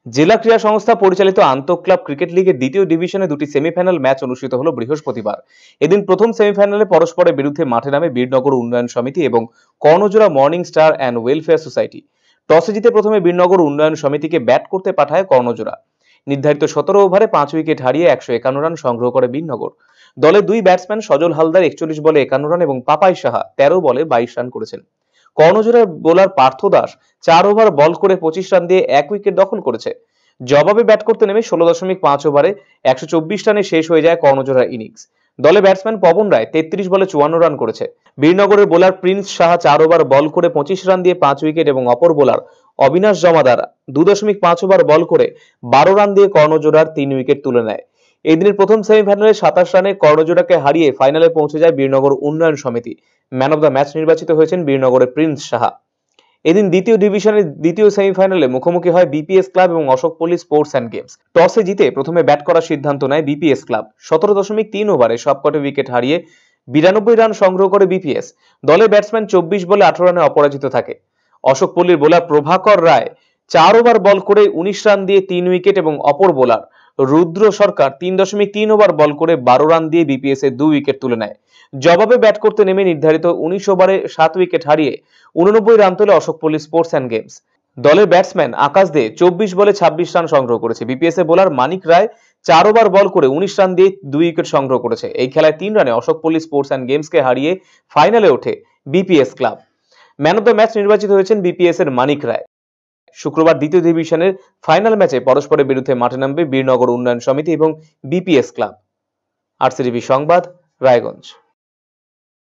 জেলা ক্রীড়া সংস্থা পরিচালিত আন্তঃক্লাব ক্রিকেট লিগের দ্বিতীয় ডিভিশনে দুটি সেমিফাইনাল ম্যাচ অনুষ্ঠিত হলো বৃহস্পতিবার। এদিন প্রথম সেমিফাইনালে পরস্পরের বিরুদ্ধে মাঠে নামে বীরনগর উন্নয়ন সমিতি এবং Karnajora morning star and welfare society. টসে জিতে প্রথমে বীরনগর উন্নয়ন সমিতিকে ব্যাট করতে পাঠায় কর্ণজোড়া। নির্ধারিত 17 ওভারে 5 উইকেট হারিয়ে 151 রান সংগ্রহ করে বীরনগর। দলের দুই ব্যাটসম্যান সজল হালদার 41 বলে 51 রান এবং পাপাই সাহা 13 বলে 22 রান করেছেন। কর্ণজোড়ার বোলার পার্থ দাস 4 ওভার বল করে 25 রান দিয়ে 1 উইকেট দখল করেছে। জবাবে ব্যাট করতে নেমে 16.5 ওভারে 124 রানে শেষ হয়ে যায় কর্ণজোড়ার ইনিংস। দলে ব্যাটসম্যান পবন রায় 33 বলে 54 রান করেছে। বীরনগরের বোলার প্রিন্স সাহা 4 ওভার বল করে 25 রান দিয়ে 5 উইকেট এবং অপর বোলার অবিনাশ জমাদার 2.5 ওভার বল করে 12 রান দিয়ে কর্ণজোড়ার 3 উইকেট তুলে নেয়। এই দিনের প্রথম সেমিফাইনালে 27 রানে কর্ণজোড়াকে হারিয়ে ফাইনালে পৌঁছে যায় বীরনগর উন্নয়ন সমিতি। ম্যান অব দ্য ম্যাচ নির্বাচিত হয়েছেন বীরনগরের প্রিন্স সাহা। এদিন দ্বিতীয় ডিভিশনের দ্বিতীয় সেমিফাইনালে মুখোমুখি হয় বিপিএস ক্লাব এবং অশোকপল্লী স্পোর্টস অ্যান্ড গেমস। টসে জিতে প্রথমে ব্যাট করার সিদ্ধান্ত নেয় বিপিএস ক্লাব। 17.3 ওভারে সবকটি উইকেট হারিয়ে 92 রান সংগ্রহ করে বিপিএস। দলের ব্যাটসম্যান 24 বলে 18 রানে অপরাজিত থাকে। অশোকপল্লীর বোলার প্রভাকর রায় 4 ওভার বল করে 19 রান দিয়ে 3 উইকেট এবং অপর বোলার রুদ্র সরকার 3.3 ওভার বল করে 12 রান দিয়ে বিপিএস এর 2 উইকেট তুলে নেয়। জবাবে ব্যাট করতে নেমে নির্ধারিত 19 ওভারে 7 উইকেট হারিয়ে 89 রান তোলে অশোকপল্লী স্পোর্টস অ্যান্ড গেমস। দলের ব্যাটসম্যান আকাশ দে 24 বলে 26 রান সংগ্রহ করেছে। বিপিএস এর বোলার মানিক রায় 4 ওভার বল করে 19 রান দিয়ে 2 উইকেট সংগ্রহ করেছে। এই খেলায় 3 রানে অশোকপল্লী স্পোর্টস অ্যান্ড গেমসকে হারিয়ে ফাইনালে ওঠে BPS club. Man of the match নির্বাচিত হয়েছেন বিপিএস এর মানিক রায়। শুক্রবার দ্বিতীয় ডিভিশনের ফাইনাল ম্যাচে পরস্পরের বিরুদ্ধে মাঠে নামবে বীরনগর উন্নয়ন সমিতি এবং বিপিএস ক্লাব। আরসিটিভি সংবাদ, রায়গঞ্জ।